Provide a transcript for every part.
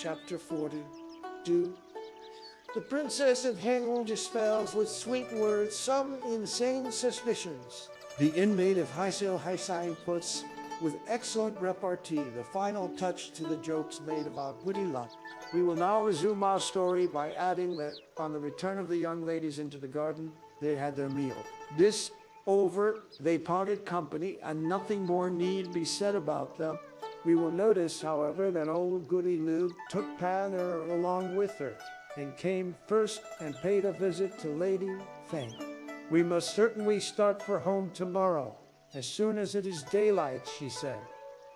Chapter 42. The Princess of Feng dispels with sweet words some insane suspicions. The inmate of Haisai puts, with excellent repartee, the final touch to the jokes made about Goody Liu. We will now resume our story by adding that on the return of the young ladies into the garden, they had their meal. This over, they parted company, and nothing more need be said about them. We will notice, however, that old Goody Liu took Pan along with her, and came first and paid a visit to Lady Feng. We must certainly start for home tomorrow, as soon as it is daylight, she said.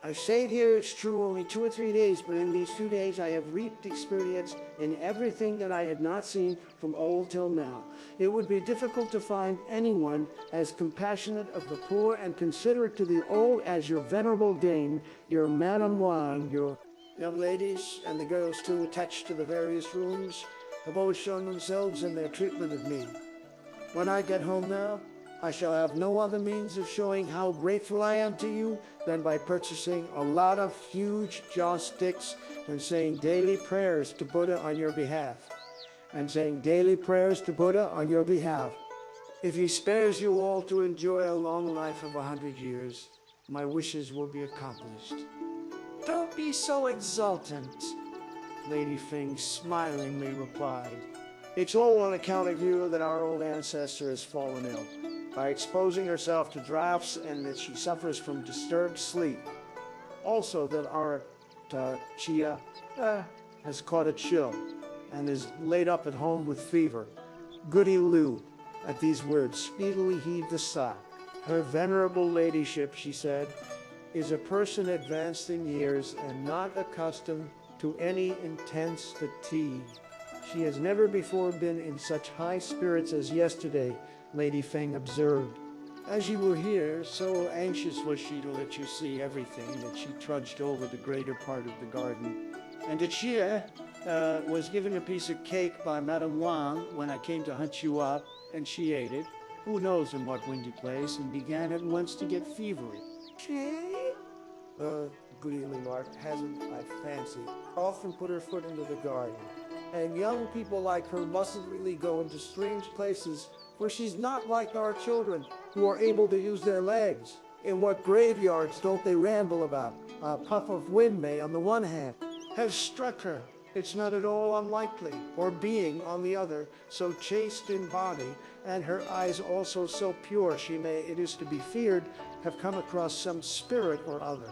I've stayed here, it's true, only 2 or 3 days, but in these 2 days I have reaped experience in everything that I had not seen from old till now. It would be difficult to find anyone as compassionate of the poor and considerate to the old as your venerable dame, your Madame Wang, your young ladies, and the girls too attached to the various rooms have always shown themselves in their treatment of me. When I get home now, I shall have no other means of showing how grateful I am to you than by purchasing a lot of huge joss sticks and saying daily prayers to Buddha on your behalf. If he spares you all to enjoy a long life of 100 years, my wishes will be accomplished. Don't be so exultant, Lady Feng smilingly replied. It's all on account of you that our old ancestor has fallen ill, by exposing herself to draughts, and that she suffers from disturbed sleep. Also that our Chia has caught a chill and is laid up at home with fever. Goody Liu, at these words, speedily heaved a sigh. Her venerable ladyship, she said, is a person advanced in years and not accustomed to any intense fatigue. She has never before been in such high spirits as yesterday, Lady Feng observed. As you will hear, so anxious was she to let you see everything that she trudged over the greater part of the garden. And to Chia was given a piece of cake by Madame Wang when I came to hunt you up, and she ate it, who knows in what windy place, and began at once to get fevery. Goody remarked, hasn't, I fancy, often put her foot into the garden. And young people like her mustn't really go into strange places where she's not like our children, who are able to use their legs. In what graveyards don't they ramble about? A puff of wind may, on the one hand, have struck her. It's not at all unlikely, or being, on the other, so chaste in body, and her eyes also so pure, she may, it is to be feared, have come across some spirit or other.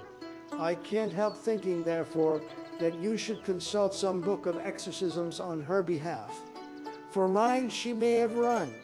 I can't help thinking, therefore, that you should consult some book of exorcisms on her behalf. For mine, she may have run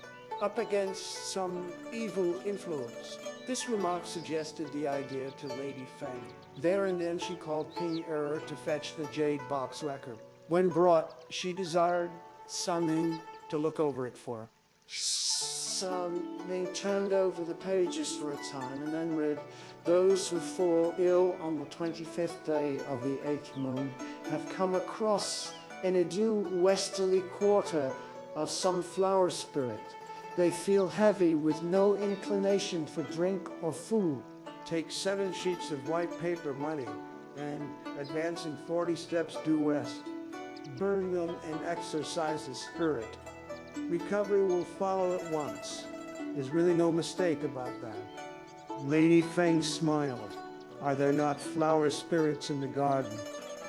up against some evil influence. This remark suggested the idea to Lady Feng. There and then she called Pao-yü to fetch the jade box record. When brought, she desired Sun Ming to look over it for her. Sun Ming turned over the pages for a time and then read, "Those who fall ill on the 25th day of the 8th moon have come across in a due westerly quarter of some flower spirit. They feel heavy with no inclination for drink or food. Take 7 sheets of white paper money and, advancing 40 steps due west, burn them and exorcise the spirit. Recovery will follow at once. There's really no mistake about that." Lady Feng smiled. Are there not flower spirits in the garden?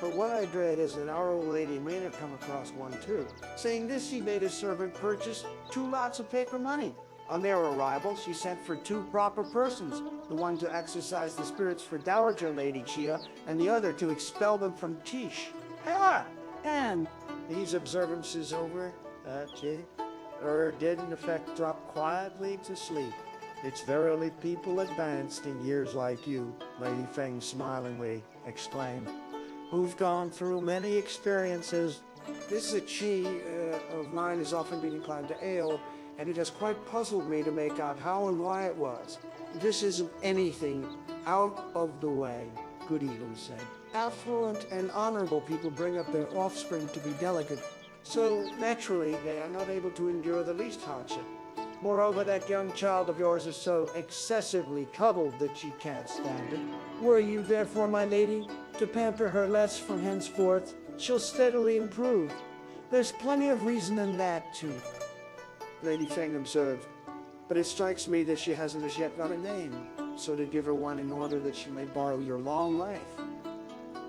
But what I dread is that our old lady may have come across one too. Saying this, she made a servant purchase 2 lots of paper money. On their arrival, she sent for 2 proper persons, the one to exorcise the spirits for Dowager Lady Chia, and the other to expel them from Tish. And these observances over, Chia did in effect drop quietly to sleep. It's verily people advanced in years like you, Lady Feng smilingly exclaimed, who've gone through many experiences. This Chi of mine has often been inclined to ale, and it has quite puzzled me to make out how and why it was. This isn't anything out of the way, Goody Liu said. Affluent and honorable people bring up their offspring to be delicate, so naturally they are not able to endure the least hardship. Moreover, that young child of yours is so excessively cuddled that she can't stand it. Were you, therefore, my lady, to pamper her less from henceforth, she'll steadily improve. There's plenty of reason in that, too, Lady Feng observed. But it strikes me that she hasn't as yet got a name, so to give her one in order that she may borrow your long life.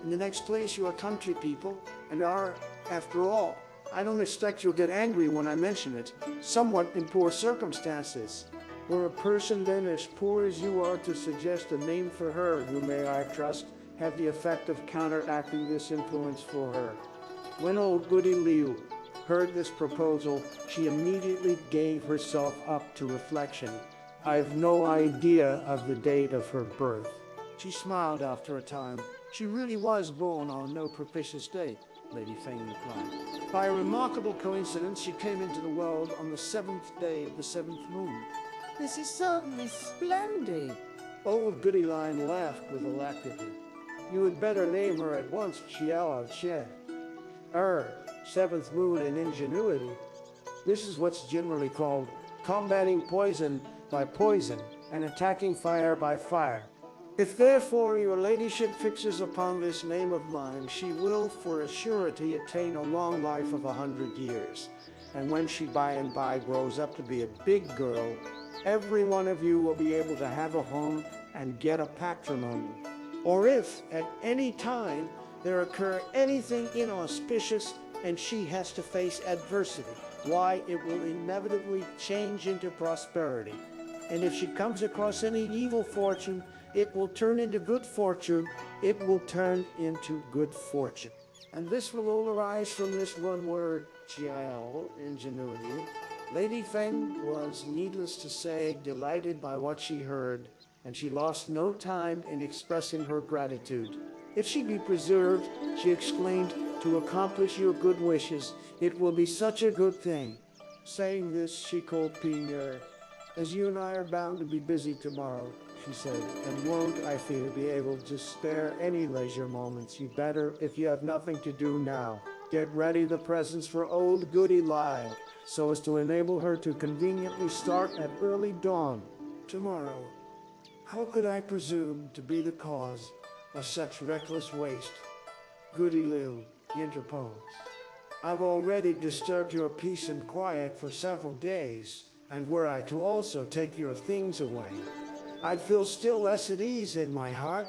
In the next place, you are country people, and are, after all, I don't expect you'll get angry when I mention it, somewhat in poor circumstances. Were a person then as poor as you are to suggest a name for her, who may, I trust, have the effect of counteracting this influence for her? When old Goody Liu heard this proposal, she immediately gave herself up to reflection. I've no idea of the date of her birth. She smiled after a time. She really was born on no propitious date, Lady Feng replied. By a remarkable coincidence, she came into the world on the 7th day of the 7th moon. This is certainly splendid. Old Goody Liu laughed with alacrity. You had better name her at once Chia. 7th moon in ingenuity. This is what's generally called combating poison by poison and attacking fire by fire. If therefore your ladyship fixes upon this name of mine, she will for a surety attain a long life of 100 years. And when she by and by grows up to be a big girl, every one of you will be able to have a home and get a patrimony. Or if at any time there occur anything inauspicious and she has to face adversity, why, it will inevitably change into prosperity. And if she comes across any evil fortune, it will turn into good fortune. It will turn into good fortune. And this will all arise from this one word, Chia, ingenuity. Lady Feng was, needless to say, delighted by what she heard, and she lost no time in expressing her gratitude. If she be preserved, she exclaimed, to accomplish your good wishes, it will be such a good thing. Saying this, she called Ping. As you and I are bound to be busy tomorrow, she said, and won't, I fear, be able to spare any leisure moments, you better, if you have nothing to do now, get ready the presents for old Goody Liu, so as to enable her to conveniently start at early dawn tomorrow. How could I presume to be the cause of such reckless waste? Goody Liu interposed. I've already disturbed your peace and quiet for several days, and were I to also take your things away, I'd feel still less at ease in my heart.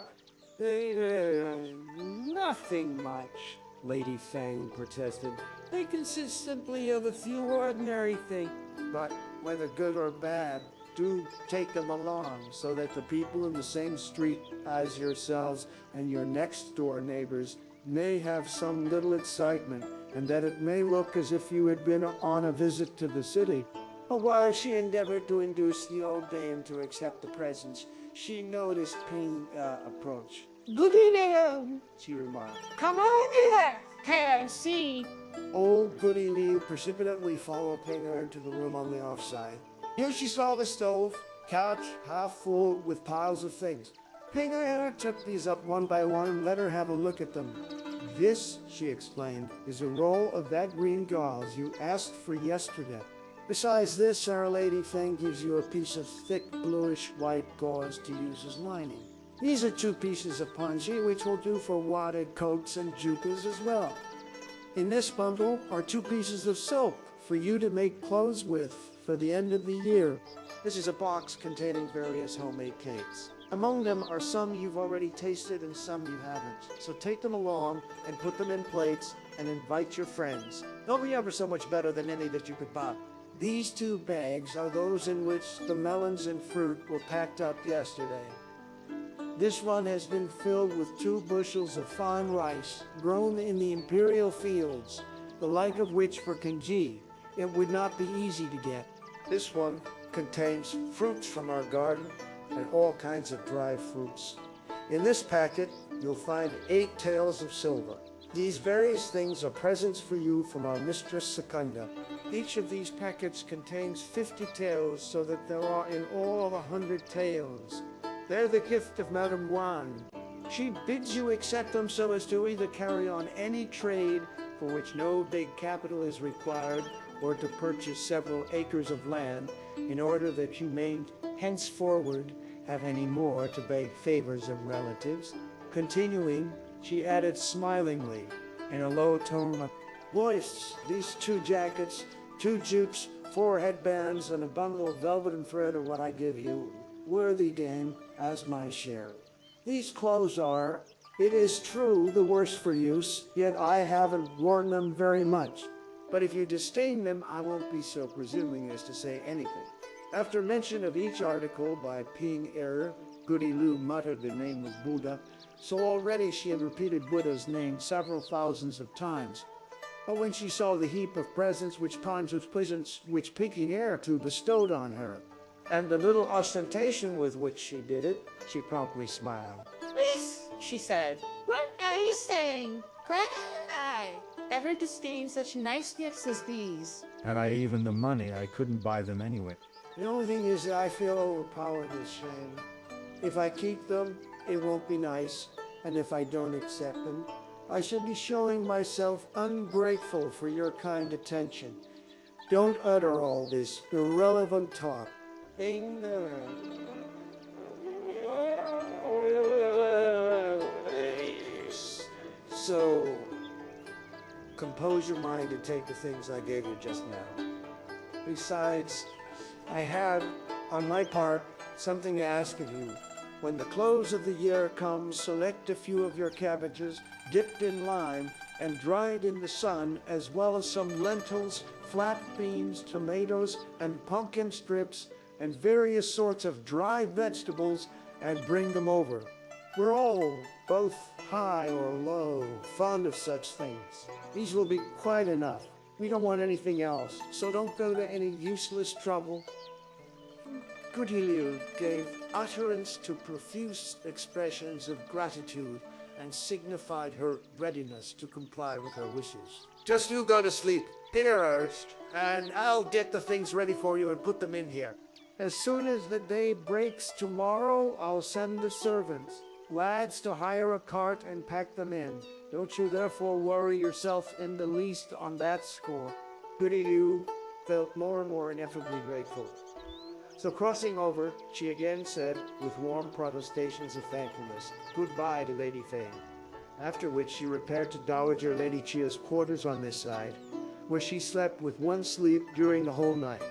Nothing much, Lady Feng protested. They consist simply of a few ordinary things. But whether good or bad, do take them along so that the people in the same street as yourselves and your next door neighbors may have some little excitement, and that it may look as if you had been on a visit to the city. While she endeavored to induce the old dame to accept the presents, she noticed Ping approach. Goody Liu, She remarked. come on here, can see. Old Goody Liu precipitately followed Ping into the room on the offside. Here she saw the stove, couch half full with piles of things. Ping took these up one by one and let her have a look at them. This, she explained, is a roll of that green gauze you asked for yesterday. Besides this, Our Lady Feng gives you a piece of thick bluish-white gauze to use as lining. These are 2 pieces of pongee, which will do for wadded coats and jupas as well. In this bundle are 2 pieces of soap for you to make clothes with for the end of the year. This is a box containing various homemade cakes. Among them are some you've already tasted and some you haven't. So take them along and put them in plates and invite your friends. They'll be ever so much better than any that you could buy. These 2 bags are those in which the melons and fruit were packed up yesterday. This one has been filled with 2 bushels of fine rice grown in the imperial fields, the like of which for Kenji it would not be easy to get. This one contains fruits from our garden and all kinds of dried fruits. In this packet, you'll find 8 taels of silver. These various things are presents for you from our mistress Secunda. Each of these packets contains 50 taels, so that there are in all 100 taels. They're the gift of Madame Guan. She bids you accept them so as to either carry on any trade for which no big capital is required, or to purchase several acres of land in order that you may henceforward have any more to beg favors of relatives. Continuing, she added smilingly, in a low tone of voice. These 2 jackets, 2 jutes, 4 headbands, and a bundle of velvet and thread are what I give you, worthy dame, as my share. These clothes are, it is true, the worse for use, yet I haven't worn them very much. But if you disdain them, I won't be so presuming as to say anything. After mention of each article by Ping error, Goody Liu muttered the name of Buddha, so already she had repeated Buddha's name several thousands of times. But when she saw the heap of presents which Ping error to bestowed on her, and the little ostentation with which she did it, she promptly smiled. Miss, she said, what are you saying? I ever disdain such nice gifts as these. Had I even the money, I couldn't buy them anyway. The only thing is that I feel overpowered with shame. If I keep them, it won't be nice, and if I don't accept them, I shall be showing myself ungrateful for your kind attention. Don't utter all this irrelevant talk. So, compose your mind and take the things I gave you just now. Besides, I have, on my part, something to ask of you. When the close of the year comes, select a few of your cabbages, dipped in lime, and dried in the sun, as well as some lentils, flat beans, tomatoes, and pumpkin strips, and various sorts of dry vegetables, and bring them over. We're all, both high or low, fond of such things. These will be quite enough. We don't want anything else, so don't go to any useless trouble. Goody Liu gave utterance to profuse expressions of gratitude and signified her readiness to comply with her wishes. Just you go to sleep, first, and I'll get the things ready for you and put them in here. As soon as the day breaks tomorrow, I'll send the servants, lads, to hire a cart and pack them in. Don't you therefore worry yourself in the least on that score. Goody Liu felt more and more ineffably grateful. So crossing over, she again said, with warm protestations of thankfulness, goodbye to Lady Feng, after which she repaired to Dowager Lady Chia's quarters on this side, where she slept with one sleep during the whole night.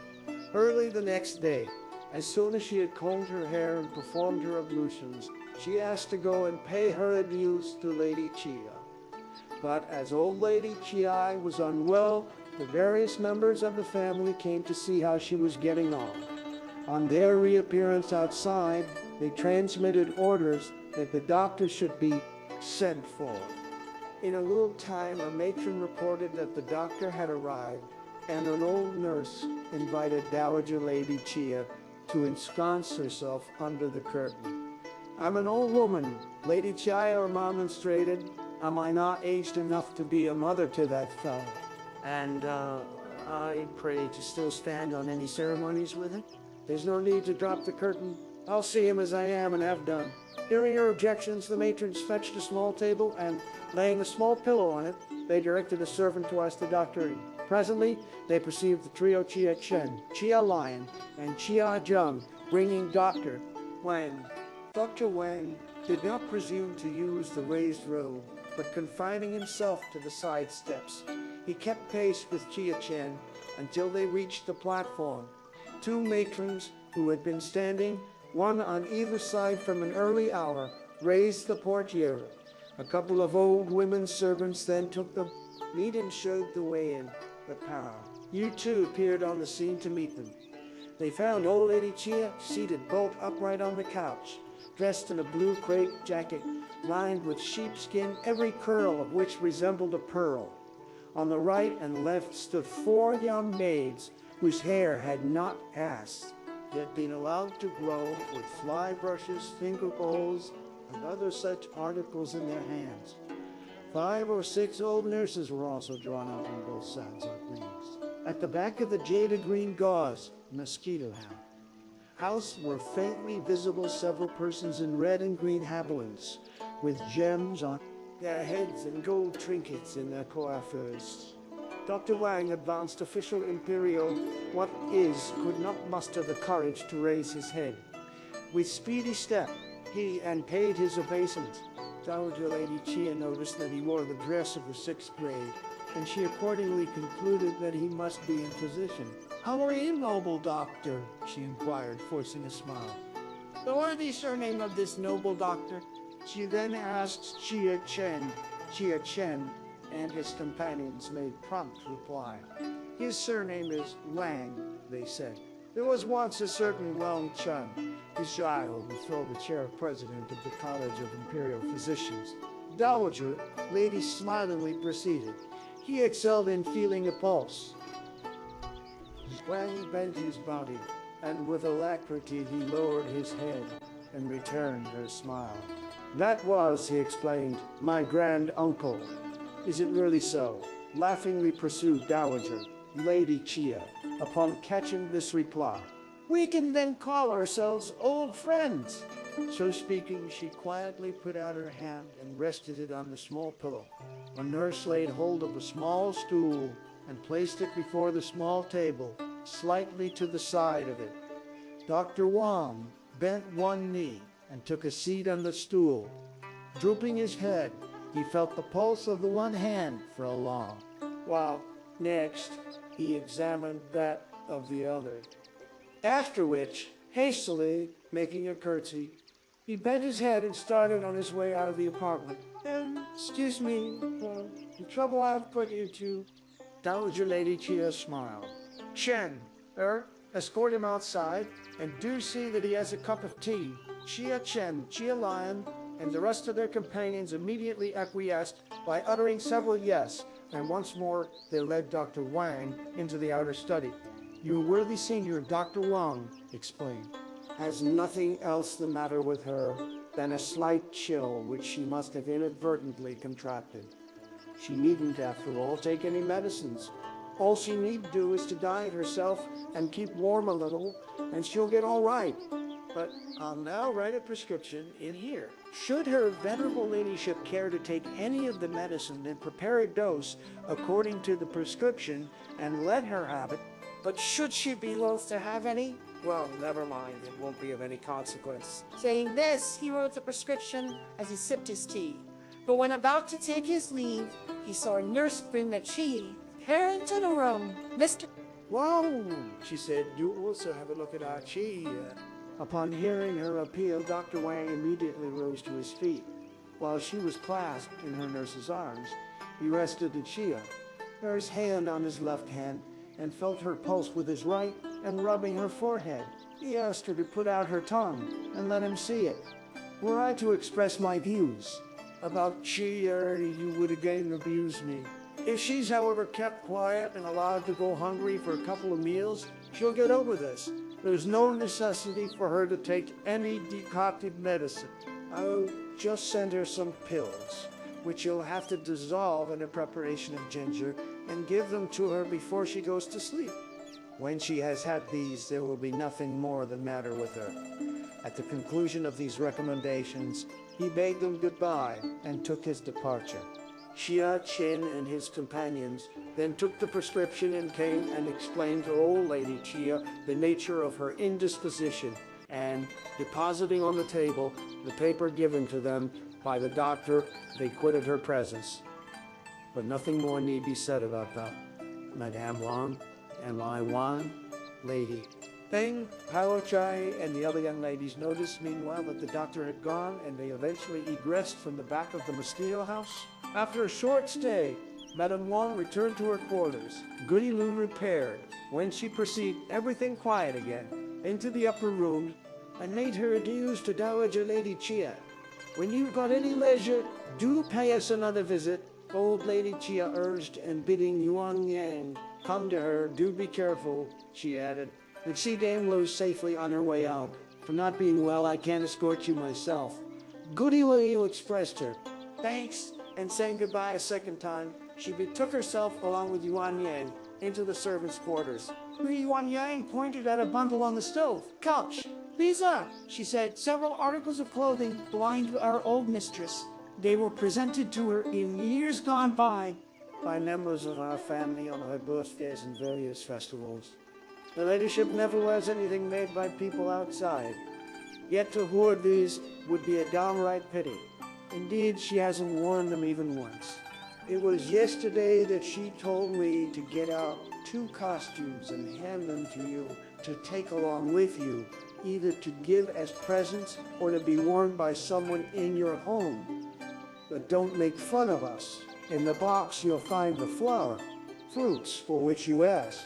Early the next day, as soon as she had combed her hair and performed her ablutions, she asked to go and pay her adieus to Lady Chia. But as old Lady Chia was unwell, the various members of the family came to see how she was getting on. On their reappearance outside, they transmitted orders that the doctor should be sent for. In a little time, a matron reported that the doctor had arrived, and an old nurse invited Dowager Lady Chia to ensconce herself under the curtain. I'm an old woman, Lady Chia remonstrated. Am I not aged enough to be a mother to that fellow? And, I pray to still stand on any ceremonies with it? There's no need to drop the curtain. I'll see him as I am and have done. Hearing her objections, the matrons fetched a small table and, laying a small pillow on it, they directed a servant to ask the doctor in. Presently, they perceived the trio Chia Chen, Chia Lion, and Chia Zheng bringing Dr. Wang. Dr. Wang did not presume to use the raised robe, but confining himself to the side steps, he kept pace with Chia Chen until they reached the platform. 2 matrons, who had been standing, one on either side from an early hour, raised the portiere. A couple of old women servants then took the lead and showed the way in. But Pao-yü too appeared on the scene to meet them. They found old Lady Chia seated bolt upright on the couch, dressed in a blue crepe jacket lined with sheepskin, every curl of which resembled a pearl. On the right and left stood 4 young maids, whose hair had not passed, yet been allowed to grow, with fly brushes, finger bowls, and other such articles in their hands. 5 or 6 old nurses were also drawn up on both sides of wings. At the back of the jaded green gauze mosquito house were faintly visible several persons in red and green habiliments, with gems on their heads and gold trinkets in their coiffures. Dr. Wang advanced official imperial, could not muster the courage to raise his head. With speedy step, he paid his obeisance. Dowager Lady Chia noticed that he wore the dress of the 6th grade, and she accordingly concluded that he must be in position. How are you, noble doctor? She inquired, forcing a smile. The worthy surname of this noble doctor? She then asked Chia Chen, and his companions made prompt reply. His surname is Wang, they said. There was once a certain Wang Chun, his child, who filled the chair of president of the College of Imperial Physicians. Dowager Lady smilingly proceeded. He excelled in feeling a pulse. Wang bent his body, and with alacrity he lowered his head and returned her smile. That was, he explained, my grand uncle. Is it really so? Laughingly pursued Dowager Lady Chia, upon catching this reply. We can then call ourselves old friends. So speaking, she quietly put out her hand and rested it on the small pillow. A nurse laid hold of a small stool and placed it before the small table, slightly to the side of it. Dr. Wang bent one knee and took a seat on the stool. Drooping his head, he felt the pulse of the one hand for a long while. Next, he examined that of the other. After which, hastily making a curtsy, he bent his head and started on his way out of the apartment. Excuse me for the trouble I've put you to. Dowager Lady Chia smiled. Chen, escort him outside, and do see that he has a cup of tea. Chia Chen, Chia Lion, and the rest of their companions immediately acquiesced by uttering several yes, and once more they led Dr. Wang into the outer study. Your worthy senior, Dr. Wang, explained, has nothing else the matter with her than a slight chill which she must have inadvertently contracted. She needn't, after all, take any medicines. All she need do is to diet herself and keep warm a little, and she'll get all right. But I'll now write a prescription in here. Should her venerable ladyship care to take any of the medicine, then prepare a dose according to the prescription and let her have it. But should she be loath to have any, well, never mind, it won't be of any consequence. Saying this, he wrote the prescription as he sipped his tea. But when about to take his leave, he saw a nurse bring the tea into the room. Mr. Wow, she said, do also have a look at our Chia. Upon hearing her appeal, Dr. Wang immediately rose to his feet. While she was clasped in her nurse's arms, he rested the Chia, his hand on his left hand, and felt her pulse with his right, and rubbing her forehead. He asked her to put out her tongue and let him see it. Were I to express my views about Chia, you would again abuse me. If she's, however, kept quiet and allowed to go hungry for a couple of meals, she'll get over this. There's no necessity for her to take any decocted medicine. I'll just send her some pills, which you'll have to dissolve in a preparation of ginger and give them to her before she goes to sleep. When she has had these, there will be nothing more the matter with her. At the conclusion of these recommendations, he bade them goodbye and took his departure. Chia Chen and his companions then took the prescription and came and explained to old Lady Chia the nature of her indisposition, and, depositing on the table the paper given to them by the doctor, they quitted her presence. But nothing more need be said about that. Madame Wang and Lai Wan, Lady Feng, Pao-yü, and the other young ladies noticed meanwhile that the doctor had gone, and they eventually egressed from the back of the mosquito house. After a short stay, Madame Wang returned to her quarters. Goody Liu repaired, when she perceived everything quiet again, into the upper room, and made her adieus to Dowager Lady Chia. When you've got any leisure, do pay us another visit, old Lady Chia urged, and bidding Yuan Yang come to her, do be careful, she added, and see Dame Liu safely on her way out. For not being well, I can't escort you myself. Goody Liu expressed her thanks, and saying goodbye a second time, she betook herself along with Yuan Yang into the servants' quarters. Yuan Yang pointed at a bundle on the stove. Couch. These are, she said, several articles of clothing belonging to our old mistress. They were presented to her in years gone by members of our family on her birthdays and various festivals. Her ladyship never wears anything made by people outside. Yet to hoard these would be a downright pity. Indeed, she hasn't worn them even once. It was yesterday that she told me to get out 2 costumes and hand them to you to take along with you, either to give as presents or to be worn by someone in your home. But don't make fun of us. In the box you'll find the fruits for which you asked.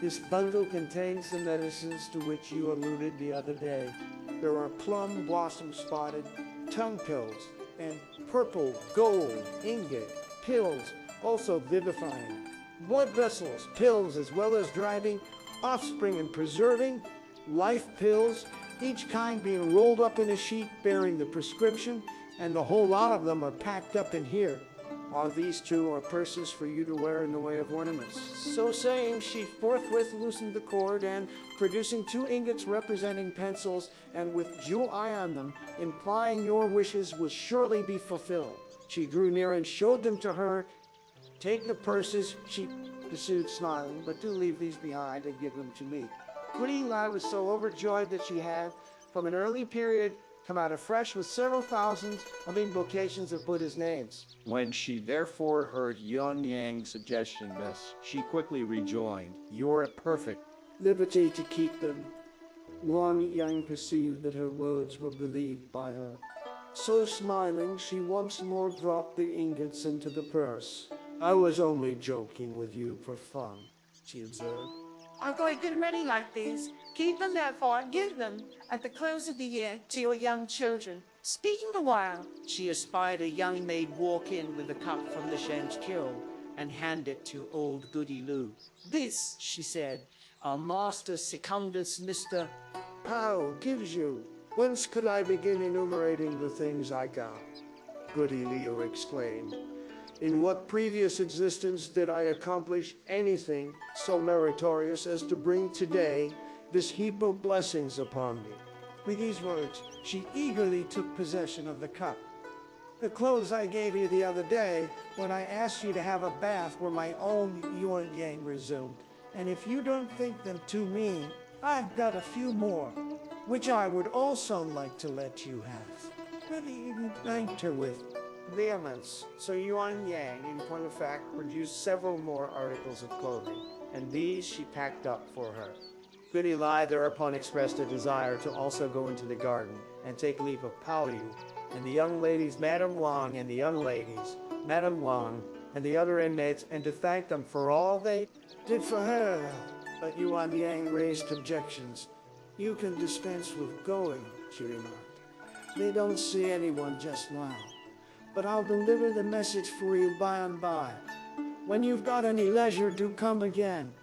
This bundle contains the medicines to which you alluded the other day. There are plum blossom spotted tongue pills and purple gold ingot pills, also vivifying, blood vessels pills, as well as driving, offspring and preserving, life pills, each kind being rolled up in a sheet bearing the prescription, and the whole lot of them are packed up in here. All these 2 are purses for you to wear in the way of ornaments. So saying, she forthwith loosened the cord and, producing 2 ingots representing pencils and with jewel eye on them, implying your wishes would surely be fulfilled, she drew near and showed them to her. Take the purses, she pursued, smiling, but do leave these behind and give them to me. Goody Liu was so overjoyed that she had, from an early period, come out afresh with several thousands of invocations of Buddha's names. When she therefore heard Yuan Yang's suggestion this, she quickly rejoined, "You're at perfect liberty to keep them." Yuan Yang perceived that her words were believed by her. So smiling, she once more dropped the ingots into the purse. "I was only joking with you for fun," she observed. I'm going to get ready like these. Keep them therefore and give them at the close of the year to your young children. Speaking the while, she espied a young maid walk in with a cup from the Shen's kiln and hand it to old Goody Liu. "This," she said, "our master Secundus Mr. Pao gives you. Whence could I begin enumerating the things I got?" Goody Liu exclaimed. "In what previous existence did I accomplish anything so meritorious as to bring today this heap of blessings upon me?" With these words, she eagerly took possession of the cup. "The clothes I gave you the other day when I asked you to have a bath were my own," Yuan Yang resumed. "And if you don't think them too mean, I've got a few more, which I would also like to let you have." Goody even thanked her with vehemence. So Yuan Yang, in point of fact, produced several more articles of clothing, and these she packed up for her. Goody Liu thereupon expressed a desire to also go into the garden and take leave of Pao-yü, and the young ladies, Madame Wang, and the young ladies, Madame Wang, and the other inmates, and to thank them for all they did for her. But Yuan Yang raised objections. "You can dispense with going," she remarked. "They don't see anyone just now. But I'll deliver the message for you by and by. When you've got any leisure, do come again.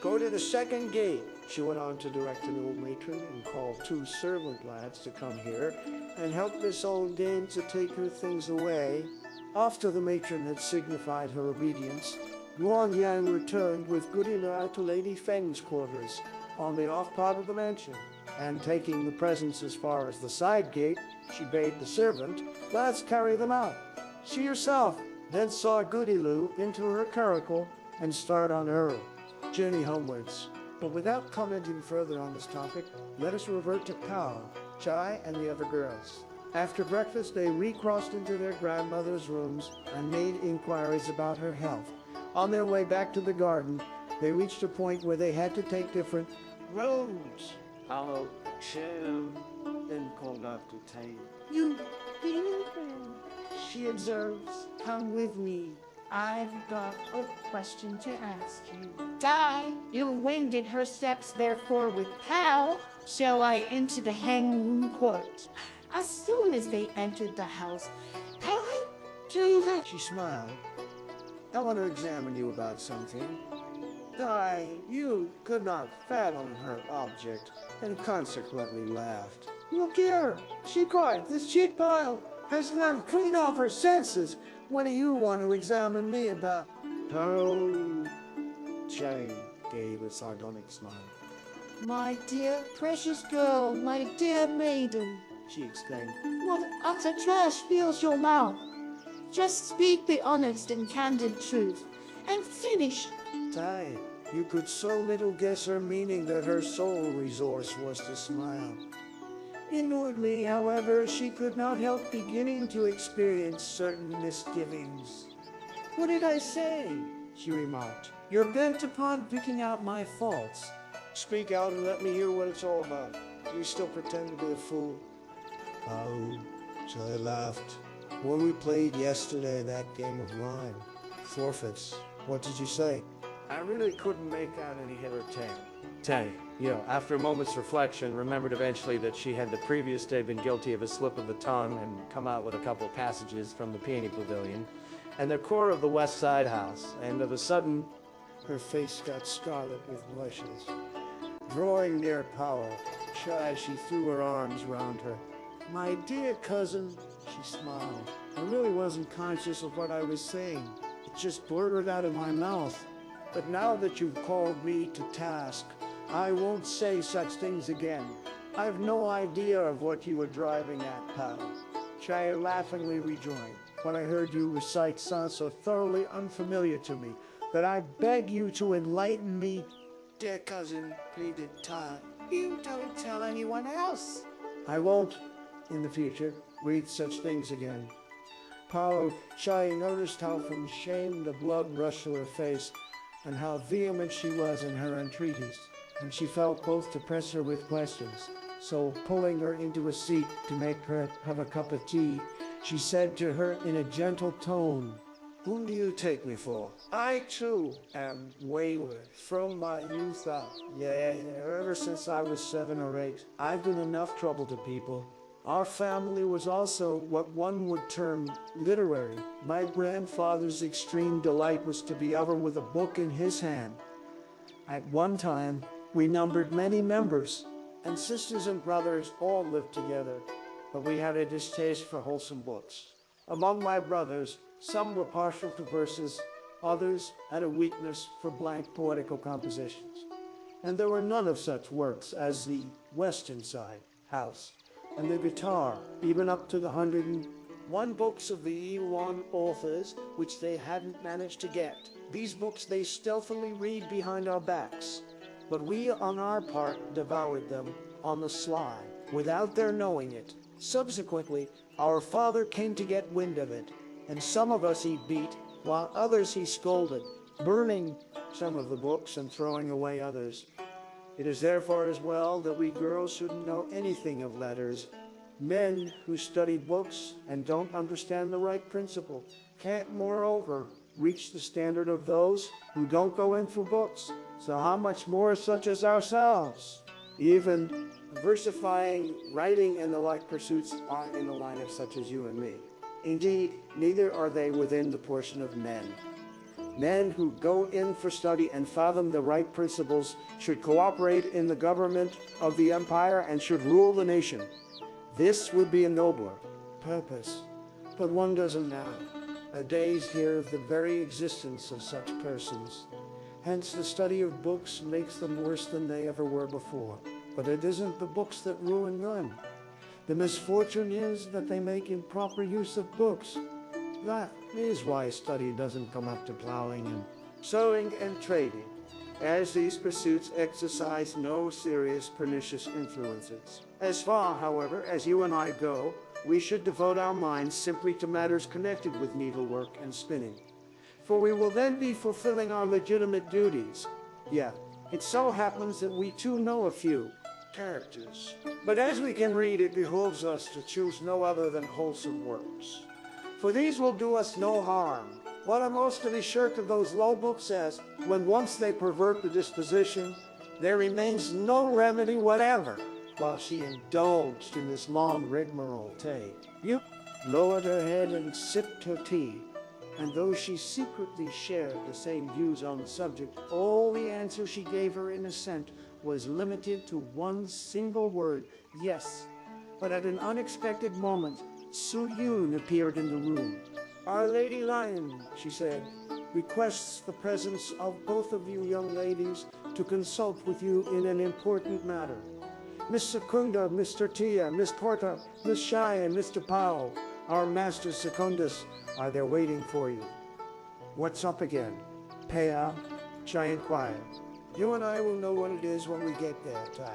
Go to the second gate," she went on to direct an old matron, and call 2 servant lads to come here and help this old dame to take her things away. After the matron had signified her obedience, Yuan Yang returned with Goody Liu to Lady Feng's quarters on the off part of the mansion, and taking the presents as far as the side gate, she bade the servant lads carry them out. She herself then saw Goody Liu into her curricle and start on her journey homewards. But without commenting further on this topic, let us revert to Pao, Chai, and the other girls. After breakfast, they recrossed into their grandmother's rooms and made inquiries about her health. On their way back to the garden, they reached a point where they had to take different roads. Pao then called out to Tai. "You she observes, "come with me. I've got a question to ask you." "Die, you wended her steps therefore with Pao. Shall I enter the hanging court?" As soon as they entered the house, Pao She smiled. "I want to examine you about something." Tai, you could not fathom her object, and consequently laughed. "Look here," she cried, "this cheap pile has not clean off her senses. What do you want to examine me about?" Oh, Jane gave a sardonic smile. "My dear precious girl, my dear maiden," She exclaimed. "what utter trash fills your mouth? Just speak the honest and candid truth, and finish." Tai, you could so little guess her meaning that her sole resource was to smile. Inwardly, however, she could not help beginning to experience certain misgivings. What did I say? She remarked. You're bent upon picking out my faults. Speak out and let me hear what it's all about. You still pretend to be a fool. Oh, so I laughed. When we played yesterday that game of mine, forfeits, what did you say? I really couldn't make out any head or tail. Tay, after a moment's reflection, remembered eventually that she had the previous day been guilty of a slip of the tongue and come out with a couple of passages from the Peony Pavilion and the core of the West Side House, and of a sudden, her face got scarlet with blushes. Drawing near Pao, Chia, she threw her arms round her. My dear cousin, she smiled. I really wasn't conscious of what I was saying. It just blurted out of my mouth. But now that you've called me to task, I won't say such things again. I've no idea of what you were driving at, Pao. Chia laughingly rejoined. What I heard you recite sounds so thoroughly unfamiliar to me that I beg you to enlighten me. Dear cousin, pleaded Todd, you don't tell anyone else. I won't, in the future, read such things again. Pao, Chia noticed how from shame the blood rushed to her face and how vehement she was in her entreaties, and she felt both to press her with questions. So, pulling her into a seat to make her have a cup of tea, she said to her in a gentle tone, Whom do you take me for? I, too, am wayward from my youth up. Yeah, ever since I was 7 or 8, I've been enough trouble to people. Our family was also what one would term literary. My grandfather's extreme delight was to be ever with a book in his hand. At one time, we numbered many members, and sisters and brothers all lived together, but we had a distaste for wholesome books. Among my brothers, some were partial to verses, others had a weakness for blank poetical compositions. And there were none of such works as the Western Side House and the guitar, even up to the 101 books of the E1 authors, which they hadn't managed to get. These books they stealthily read behind our backs, but we on our part devoured them on the sly, without their knowing it. Subsequently, our father came to get wind of it, and some of us he beat, while others he scolded, burning some of the books and throwing away others. It is therefore as well that we girls shouldn't know anything of letters. Men who study books and don't understand the right principle can't, moreover, reach the standard of those who don't go in for books. So how much more such as ourselves? Even versifying, writing, and the like pursuits aren't in the line of such as you and me. Indeed, neither are they within the portion of men. Men who go in for study and fathom the right principles should cooperate in the government of the empire and should rule the nation. This would be a nobler purpose, but one doesn't now. A days hear of the very existence of such persons. Hence the study of books makes them worse than they ever were before. But it isn't the books that ruin them. The misfortune is that they make improper use of books. That is why study doesn't come up to plowing and sowing and trading, as these pursuits exercise no serious pernicious influences. As far, however, as you and I go, we should devote our minds simply to matters connected with needlework and spinning, for we will then be fulfilling our legitimate duties. Yet, it so happens that we too know a few characters. But as we can read, it behooves us to choose no other than wholesome works. For these will do us no harm. What are most to be shirked of those low books says, when once they pervert the disposition, there remains no remedy whatever. While she indulged in this long rigmarole tea, Yup lowered her head and sipped her tea, and though she secretly shared the same views on the subject, all the answer she gave her in assent was limited to one single word, yes. But at an unexpected moment, Su-Yun appeared in the room. Our Lady Lion, she said, requests the presence of both of you young ladies to consult with you in an important matter. Miss Secunda, Mr. Chia, Miss Porta, Miss Shai, and Mr. Pao, our Master Secundus, are there waiting for you. What's up again? Pao, Shai inquired. You and I will know what it is when we get there, Tai.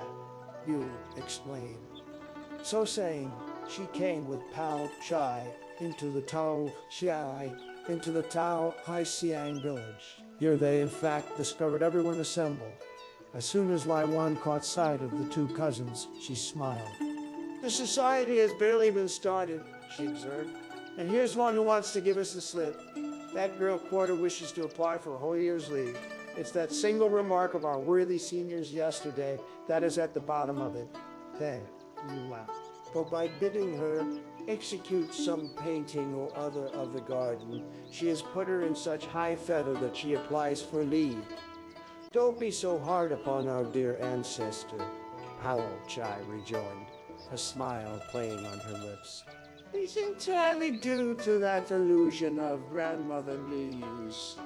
You explain. So saying, she came with Pao-yü into the Tao Haisiang village. Here they in fact discovered everyone assembled. As soon as Lai Wan caught sight of the two cousins, she smiled. The society has barely been started, she observed. And here's one who wants to give us the slip. That girl Quarter wishes to apply for a whole year's leave. It's that single remark of our worthy seniors yesterday that is at the bottom of it. Feng, you laugh. But by bidding her execute some painting or other of the garden, she has put her in such high feather that she applies for leave. Don't be so hard upon our dear ancestor, Pao-yü rejoined, a smile playing on her lips. It's entirely due to that illusion of grandmother Liu's.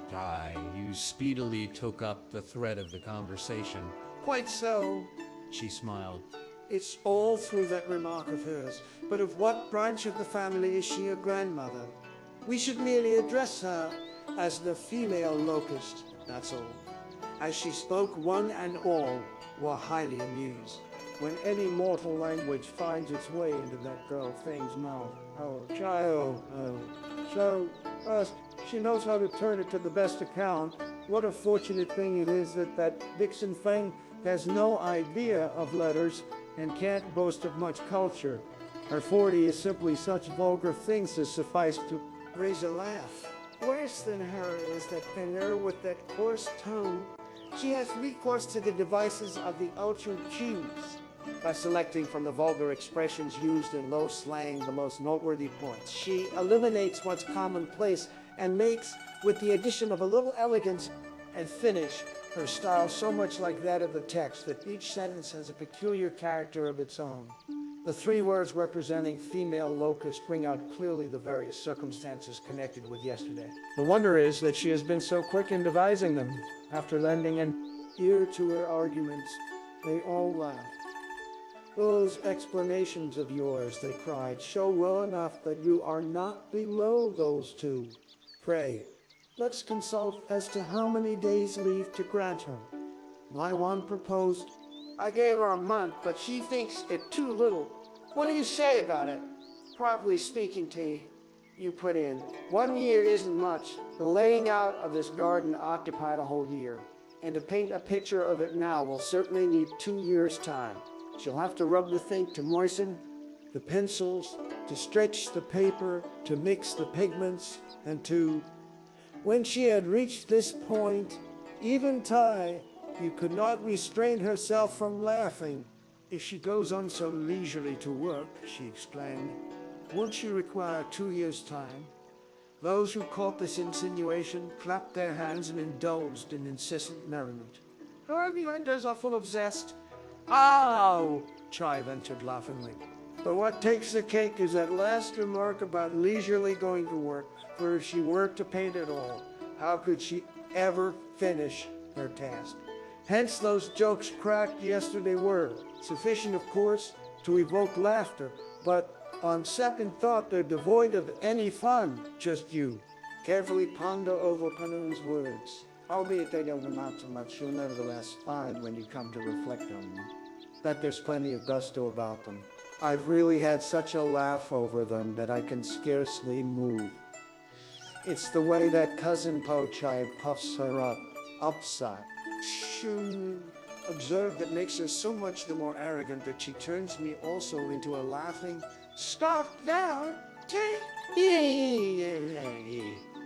Yu speedily took up the thread of the conversation. Quite so. She smiled. It's all through that remark of hers. But of what branch of the family is she a grandmother? We should merely address her as the female locust, that's all. As she spoke, one and all were highly amused. When any mortal language finds its way into that girl Feng's mouth, she knows how to turn it to the best account. What a fortunate thing it is that vixen Feng has no idea of letters and can't boast of much culture. Her 40 is simply such vulgar things as suffice to Raise a laugh. Worse than her is that Fenger with that coarse tone. She has recourse to the devices of the ultra Jews. By selecting from the vulgar expressions used in low slang the most noteworthy points, she eliminates what's commonplace and makes, with the addition of a little elegance and finish, her style so much like that of the text that each sentence has a peculiar character of its own. The three words representing female locust bring out clearly the various circumstances connected with yesterday. The wonder is that she has been so quick in devising them. After lending an ear to her arguments, they all laughed. Those explanations of yours, they cried, show well enough that you are not below those two. Pray, let's consult as to how many days leave to grant her. Lai Wan proposed. I gave her a month, but she thinks it too little. What do you say about it? Properly speaking, T, you put in. 1 year isn't much. The laying out of this garden occupied a whole year. And to paint a picture of it now will certainly need 2 years' time. She'll have to rub the thing to moisten the pencils, to stretch the paper, to mix the pigments, and to... When she had reached this point, even Tai, you could not restrain herself from laughing. If she goes on so leisurely to work, she exclaimed, won't she require 2 years' time? Those who caught this insinuation clapped their hands and indulged in incessant merriment. Her argumenters are full of zest. Ow! Chai ventured laughingly. But what takes the cake is that last remark about leisurely going to work, for if she worked to paint at all, how could she ever finish her task? Hence those jokes cracked yesterday were sufficient, of course, to evoke laughter, but on second thought they're devoid of any fun. Just you carefully ponder over Panun's words. Albeit they don't amount to much, you'll nevertheless find when you come to reflect on them that there's plenty of gusto about them. I've really had such a laugh over them that I can scarcely move. It's the way that cousin Po-Chai puffs her up, upside. Observe that makes her so much the more arrogant that she turns me also into a laughing, Stop now, T.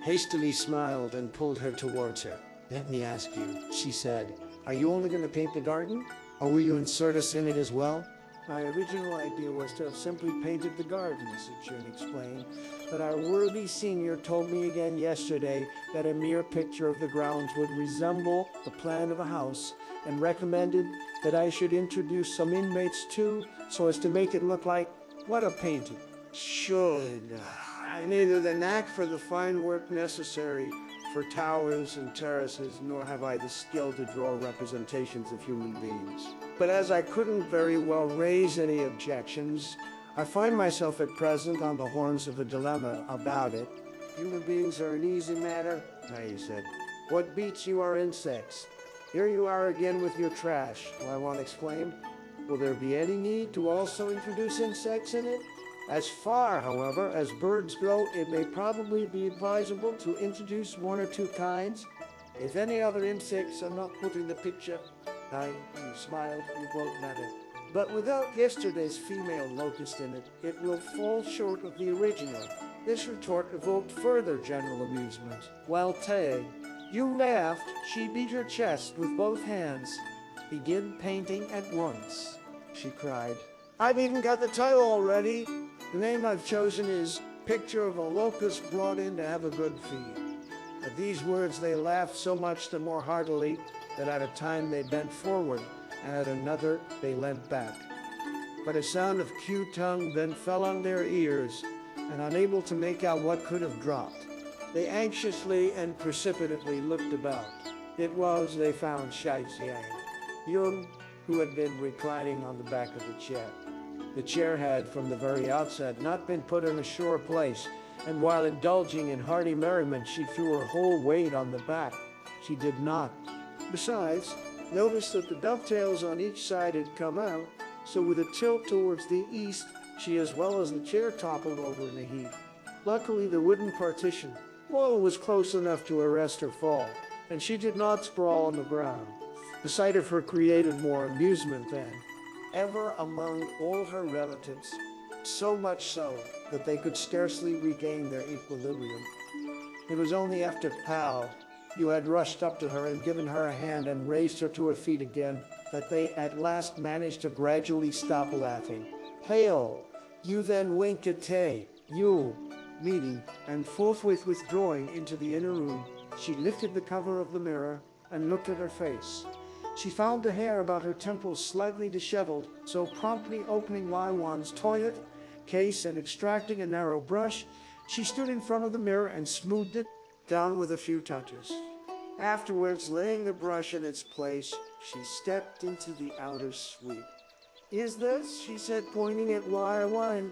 hastily smiled and pulled her towards her. Let me ask you, she said, are you only going to paint the garden? Or will you insert us in it as well? My original idea was to have simply painted the garden, Jun explained, but our worthy senior told me again yesterday that a mere picture of the grounds would resemble the plan of a house, and recommended that I should introduce some inmates too, so as to make it look like what a painting should. I neither the knack for the fine work necessary for towers and terraces, nor have I the skill to draw representations of human beings. But as I couldn't very well raise any objections, I find myself at present on the horns of a dilemma about it. Human beings are an easy matter, he said. What beats you are insects. Here you are again with your trash, Lai Wan exclaimed. Will there be any need to also introduce insects in it? As far, however, as birds go, it may probably be advisable to introduce one or two kinds. If any other insects are not put in the picture, you smiled, it won't matter. But without yesterday's female locust in it, it will fall short of the original. This retort evoked further general amusement. While Tay, you laughed, she beat her chest with both hands. Begin painting at once, she cried. I've even got the title already. The name I've chosen is Picture of a Locust Brought In to Have a Good Feed. At these words they laughed so much the more heartily that at a time they bent forward, and at another they leant back. But a sound of Q-tongue then fell on their ears, and unable to make out what could have dropped, they anxiously and precipitately looked about. It was, they found, Shai Xiang, Yun, who had been reclining on the back of the chair. The chair had, from the very outset, not been put in a sure place, and while indulging in hearty merriment, she threw her whole weight on the back. She did not. Besides, notice that the dovetails on each side had come out, so with a tilt towards the east, she as well as the chair toppled over in a heap. Luckily, the wooden partition wall was close enough to arrest her fall, and she did not sprawl on the ground. The sight of her created more amusement than ever among all her relatives, so much so that they could scarcely regain their equilibrium. It was only after Pao-yü had rushed up to her and given her a hand and raised her to her feet again that they at last managed to gradually stop laughing. Pao-yü then winked at Tay-yü, meeting, and forthwith withdrawing into the inner room, she lifted the cover of the mirror and looked at her face. She found the hair about her temples slightly disheveled, so promptly opening Lai Wan's toilet case and extracting a narrow brush, she stood in front of the mirror and smoothed it down with a few touches. Afterwards, laying the brush in its place, she stepped into the outer suite. Is this, she said, pointing at Lai Wan,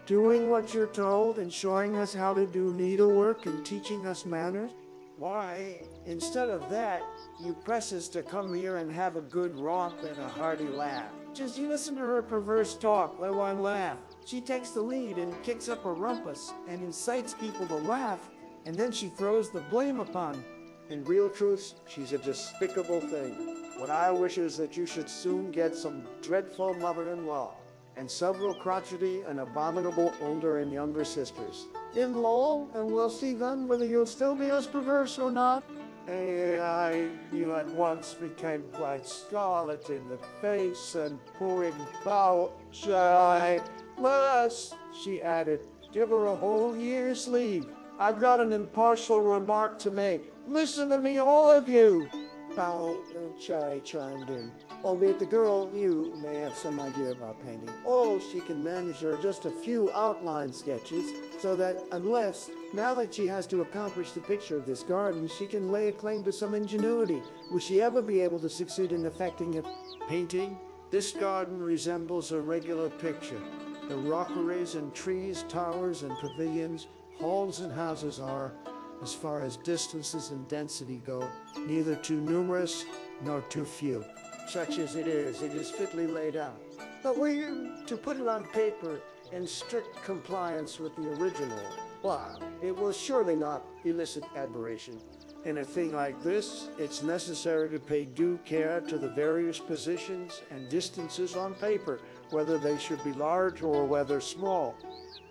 doing what you're told and showing us how to do needlework and teaching us manners? Why, instead of that, you press us to come here and have a good romp and a hearty laugh. Just you listen to her perverse talk, Lai Wan laughed. She takes the lead and kicks up a rumpus and incites people to laugh, and then she throws the blame upon. In real truth, she's a despicable thing. What I wish is that you should soon get some dreadful mother-in-law, and several crotchety and abominable older and younger sisters. In-law, and we'll see then whether you'll still be as perverse or not. You at once became quite scarlet in the face and pouring Pao-yü. Let us, she added, give her a whole year's leave. I've got an impartial remark to make. Listen to me, all of you. Pao-yü chimed in. Albeit the girl, you may have some idea about painting. Oh, she can manage her just a few outline sketches, so that unless, now that she has to accomplish the picture of this garden, she can lay a claim to some ingenuity. Will she ever be able to succeed in effecting a painting? This garden resembles a regular picture. The rockeries and trees, towers and pavilions, halls and houses are, as far as distances and density go, neither too numerous nor too few. Such as it is fitly laid out. But were you to put it on paper in strict compliance with the original, well, it will surely not elicit admiration. In a thing like this, it's necessary to pay due care to the various positions and distances on paper, whether they should be large or whether small,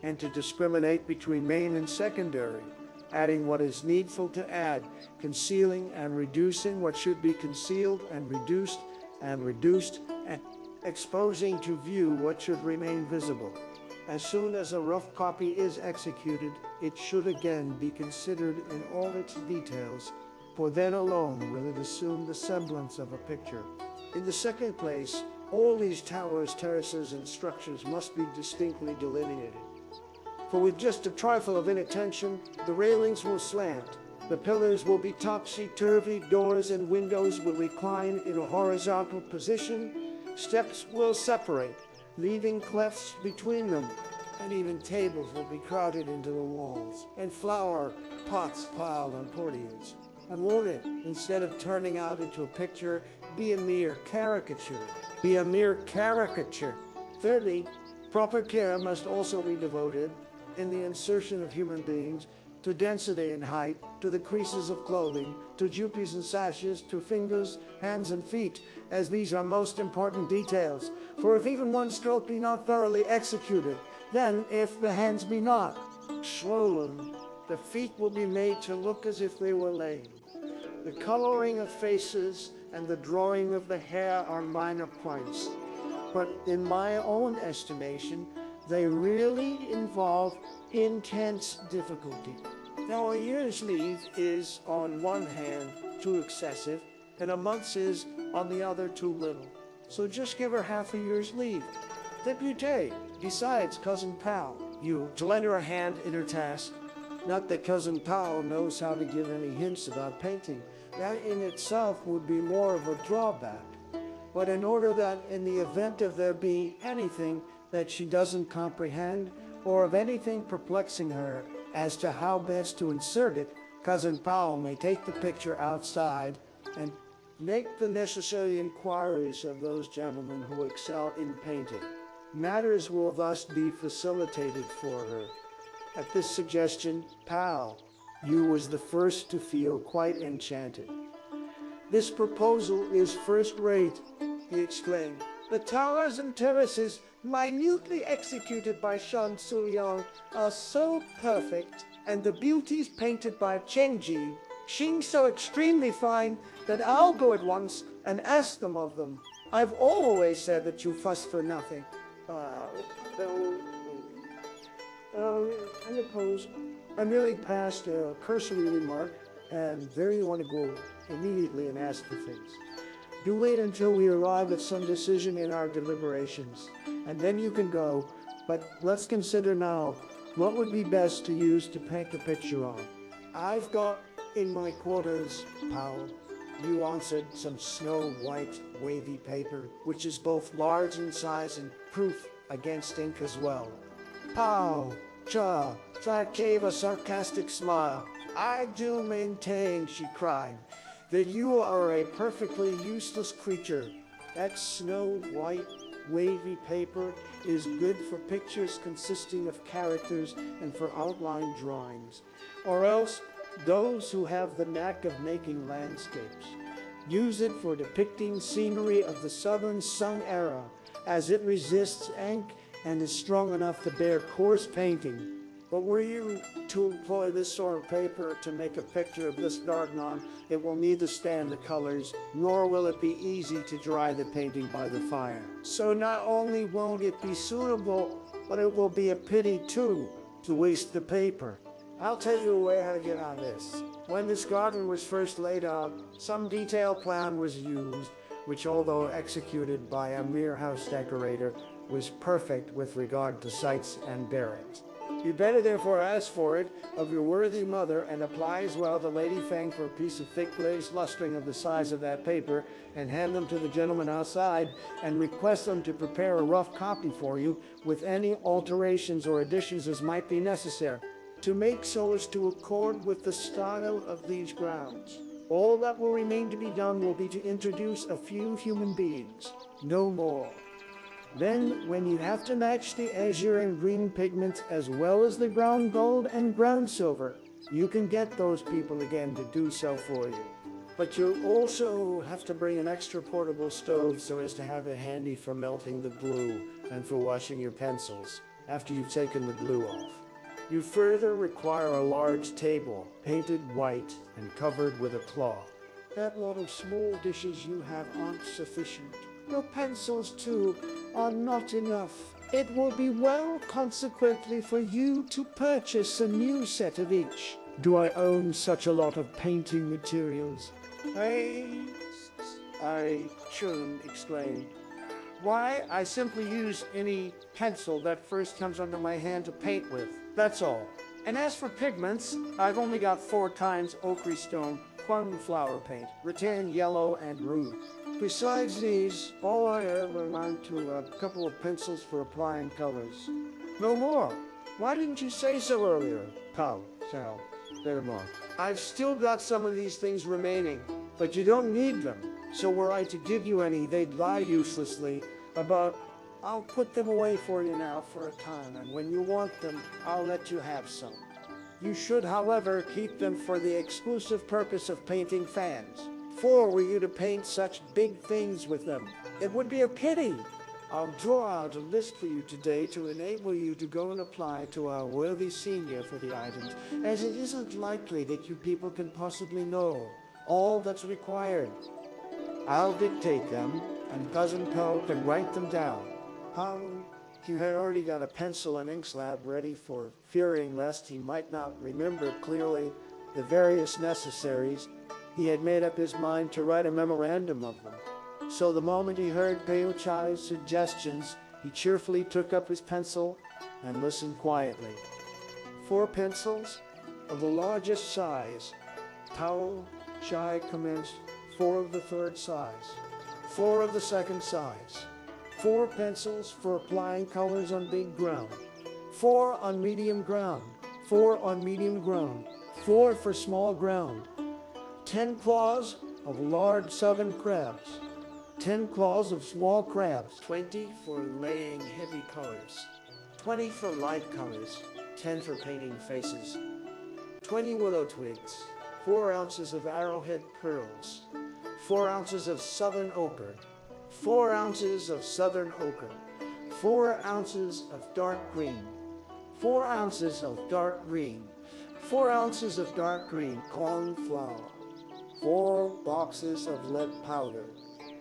and to discriminate between main and secondary, adding what is needful to add, concealing and reducing what should be concealed and reduced, and exposing to view what should remain visible. As soon as a rough copy is executed, it should again be considered in all its details, for then alone will it assume the semblance of a picture. In the second place, all these towers, terraces, and structures must be distinctly delineated. For with just a trifle of inattention, the railings will slant, the pillars will be topsy-turvy, doors and windows will recline in a horizontal position, steps will separate, leaving clefts between them, and even tables will be crowded into the walls, and flower pots piled on portieres. and won't it, instead of turning out into a picture, be a mere caricature? Be a mere caricature. Thirdly, proper care must also be devoted in the insertion of human beings to density and height, to the creases of clothing, to juppies and sashes, to fingers, hands, and feet, as these are most important details. For if even one stroke be not thoroughly executed, then if the hands be not swollen, the feet will be made to look as if they were lame. The coloring of faces and the drawing of the hair are minor points, but in my own estimation, they really involve intense difficulty. Now, a year's leave is, on one hand, too excessive, and a month's is, on the other, too little. So just give her half a year's leave. Deputy, besides Cousin Pao-yü, to lend her a hand in her task. Not that Cousin Pao knows how to give any hints about painting. That in itself would be more of a drawback. But in order that in the event of there be anything that she doesn't comprehend, or of anything perplexing her as to how best to insert it, Cousin Pao may take the picture outside and make the necessary inquiries of those gentlemen who excel in painting. Matters will thus be facilitated for her. At this suggestion, Pao-yü was the first to feel quite enchanted. "This proposal is first-rate," he exclaimed. "The towers and terraces, minutely executed by Shan Su-young, are so perfect, and the beauties painted by Chen-ji seem so extremely fine that I'll go at once and ask them of them. I've always said that you fuss for nothing. I suppose I merely passed a cursory remark and there you want to go immediately and ask for things. Do wait until we arrive at some decision in our deliberations, and then you can go, but let's consider now what would be best to use to paint the picture on. I've got in my quarters, Pao-yü answered, some snow-white wavy paper, which is both large in size and proof against ink as well. Chia gave a sarcastic smile. "I do maintain," she cried, "that you are a perfectly useless creature. That snow-white wavy paper is good for pictures consisting of characters and for outline drawings, or else those who have the knack of making landscapes use it for depicting scenery of the southern Sung era, as it resists ink and is strong enough to bear coarse painting. But were you to employ this sort of paper to make a picture of this garden, it will neither stand the colors, nor will it be easy to dry the painting by the fire. So not only won't it be suitable, but it will be a pity too, to waste the paper. I'll tell you a way how to get on this. When this garden was first laid out, some detailed plan was used, which although executed by a mere house decorator, was perfect with regard to sights and bearings. You better therefore ask for it of your worthy mother, and apply as well to Lady Feng for a piece of thick glazed lustring of the size of that paper, and hand them to the gentleman outside, and request them to prepare a rough copy for you, with any alterations or additions as might be necessary, to make so as to accord with the style of these grounds. All that will remain to be done will be to introduce a few human beings, no more. Then, when you have to match the azure and green pigments as well as the brown gold and brown silver, you can get those people again to do so for you. But you'll also have to bring an extra portable stove so as to have it handy for melting the glue and for washing your pencils after you've taken the glue off. You further require a large table, painted white and covered with a cloth. That lot of small dishes you have aren't sufficient. Your pencils, too, are not enough. It will be well, consequently, for you to purchase a new set of each. Do I own such a lot of painting materials? I shouldn't exclaim. Why, I simply use any pencil that first comes under my hand to paint with. That's all. And as for pigments, I've only got 4 times ochre stone, plum flower paint, rattan yellow, and rouge. Besides these, all I ever amount to a couple of pencils for applying colors. No more. Why didn't you say so earlier, Pao? Never mind. I've still got some of these things remaining, but you don't need them. So were I to give you any, they'd lie uselessly. I'll put them away for you now for a time, and when you want them, I'll let you have some. You should, however, keep them for the exclusive purpose of painting fans. For were you to paint such big things with them, it would be a pity. I'll draw out a list for you today to enable you to go and apply to our worthy senior for the items, as it isn't likely that you people can possibly know all that's required. I'll dictate them, and Cousin Poe can write them down. You had already got a pencil and ink slab ready, for fearing lest he might not remember clearly the various necessaries. He had made up his mind to write a memorandum of them. So the moment he heard Pao-yu's suggestions, he cheerfully took up his pencil and listened quietly. 4 pencils of the largest size. Pao-yu commenced 4 of the 3rd size, 4 of the 2nd size. 4 pencils for applying colors on big ground, 4 on medium ground, 4 on medium ground, 4 for small ground. 10 claws of large southern crabs, 10 claws of small crabs. 20 for laying heavy colors, 20 for light colors, 10 for painting faces. 20 willow twigs, 4 ounces of arrowhead pearls, 4 ounces of southern ochre, 4 ounces of southern ochre, 4 ounces of dark green, 4 ounces of dark green, 4 ounces of dark green cornflour, 4 boxes of lead powder,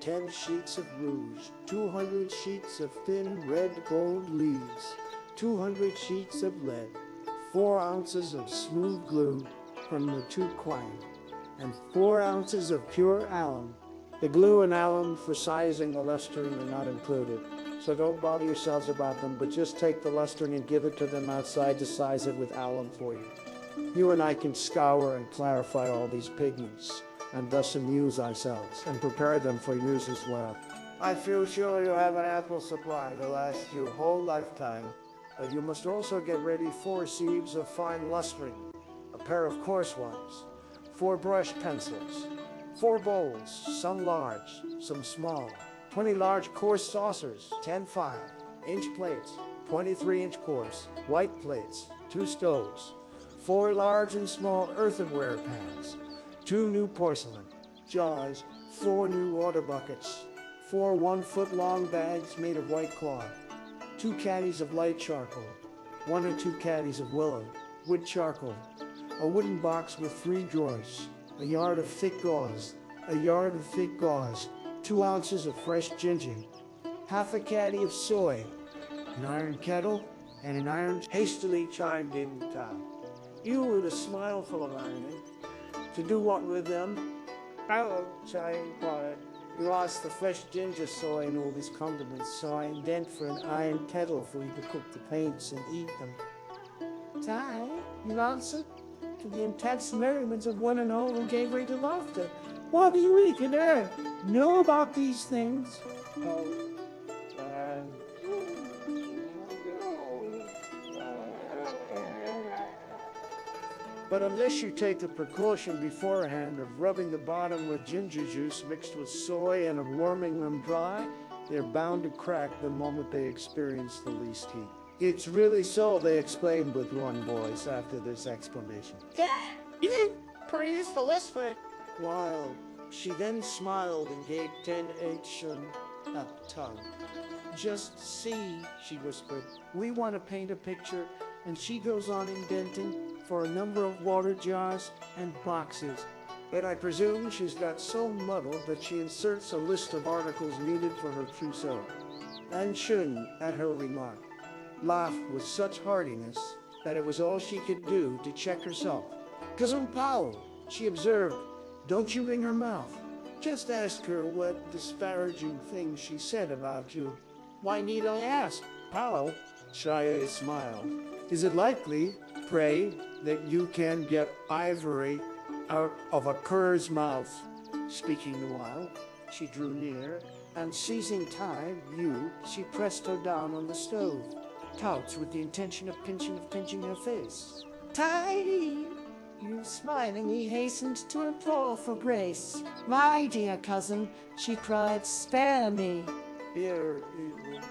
10 sheets of rouge, 200 sheets of thin red gold leaves, 200 sheets of lead, 4 ounces of smooth glue from the 2 quine, and 4 ounces of pure alum. The glue and alum for sizing the lustering are not included, so don't bother yourselves about them, but just take the lustering and give it to them outside to size it with alum for you. You and I can scour and clarify all these pigments, and thus amuse ourselves, and prepare them for use as well. I feel sure you have an ample supply to last your whole lifetime, but you must also get ready 4 sieves of fine lustering, a pair of coarse ones, 4 brush pencils, 4 bowls, some large, some small, 20 large coarse saucers, 10 5-inch plates, 23-inch coarse, white plates, 2 stoves, 4 large and small earthenware pans, 2 new porcelain jars, 4 new water buckets, 4 1-foot-long bags made of white cloth, 2 caddies of light charcoal, 1 or 2 caddies of willow, wood charcoal, a wooden box with 3 drawers, a yard of thick gauze, 2 ounces of fresh ginger, half a caddy of soy, an iron kettle, and an iron. Hastily chimed in Tom. You with a smile full of irony. To do what with them? Chia inquired. You asked the fresh ginger, soy, and all these condiments, so I indent for an iron kettle for you to cook the paints and eat them. Tai, you answered, to the intense merriment of one and all who gave way to laughter. What do you even know about these things? But unless you take the precaution beforehand of rubbing the bottom with ginger juice mixed with soy and of warming them dry, they're bound to crack the moment they experience the least heat. It's really so, they exclaimed with one voice after this explanation. Praise the listener. While she then smiled and gave 10H a tongue. Just see, she whispered, we want to paint a picture, and she goes on indenting for a number of water jars and boxes. But I presume she's got so muddled that she inserts a list of articles needed for her trousseau. And Shun, at her remark, laughed with such heartiness that it was all she could do to check herself. Cousin Pao, she observed, don't you wring her mouth. Just ask her what disparaging things she said about you. Why need I ask? Pao, Chia smiled. Is it likely, pray, that you can get ivory out of a cur's mouth? Speaking the while, she drew near, and seizing Pao-yü, she pressed her down on the stove, couched with the intention of pinching her face. Tai, Yu smilingly hastened to implore for grace. My dear cousin, she cried, spare me. Here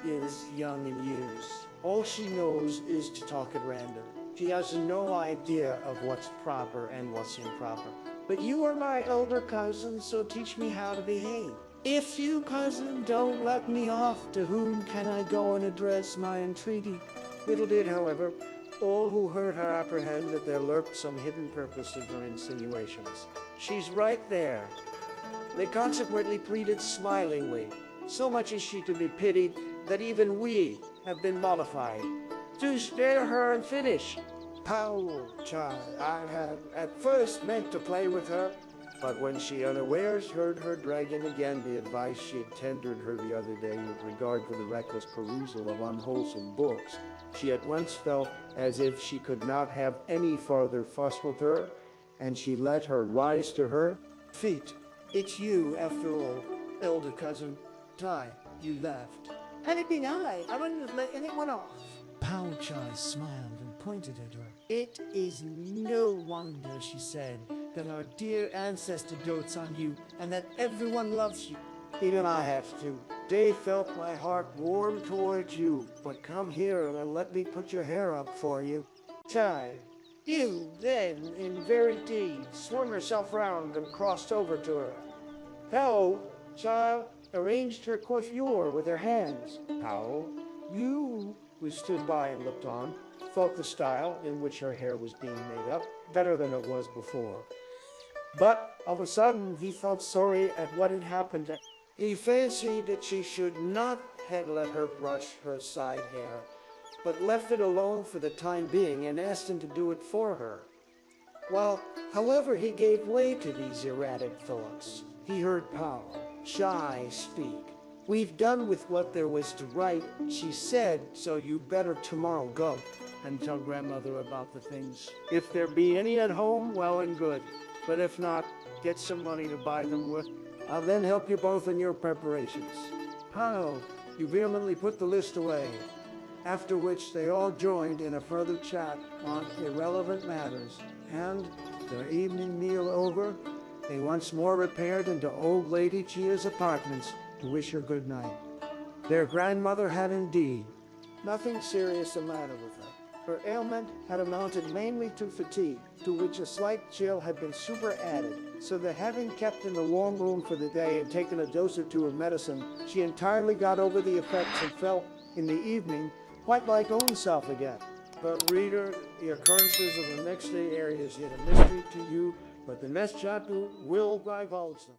is young in years. All she knows is to talk at random. She has no idea of what's proper and what's improper. But you are my elder cousin, so teach me how to behave. If you, cousin, don't let me off, to whom can I go and address my entreaty? Little did, however, all who heard her apprehend that there lurked some hidden purpose in her insinuations. She's right there. They consequently pleaded smilingly. So much is she to be pitied that even we have been mollified. Do spare her and finish. Pao-yü, child, I had at first meant to play with her, but when she unawares heard her dragging again the advice she had tendered her the other day with regard to the reckless perusal of unwholesome books, she at once felt as if she could not have any farther fuss with her, and she let her rise to her feet. It's you, after all, elder cousin. Tai, you laughed. Had it been I wouldn't have let anyone off. Pao-yü smiled and pointed at her. It is no wonder, she said, that our dear ancestor dotes on you, and that everyone loves you. Even I have to. They felt my heart warm towards you, but come here and let me put your hair up for you. Tai, you then, in very deed, swung herself round and crossed over to her. Pao, child, arranged her coiffure with her hands. Pao-yü, who stood by and looked on, thought the style in which her hair was being made up better than it was before. But of a sudden he felt sorry at what had happened. He fancied that she should not have let her brush her side hair, but left it alone for the time being and asked him to do it for her. While, however, he gave way to these erratic thoughts, he heard Pao-yü speak. We've done with what there was to write, she said, so you better tomorrow go and tell grandmother about the things. If there be any at home, well and good. But if not, get some money to buy them with. I'll then help you both in your preparations. Pao, you vehemently put the list away, after which they all joined in a further chat on irrelevant matters, and, their evening meal over, they once more repaired into old Lady Chia's apartments to wish her good night. Their grandmother had indeed nothing serious the matter with her. Her ailment had amounted mainly to fatigue, to which a slight chill had been superadded, so that having kept in the warm room for the day and taken a dose or two of medicine, she entirely got over the effects and felt, in the evening, quite like own self again. But reader, the occurrences of the next day area is yet a mystery to you, but the next chapter will divulge them.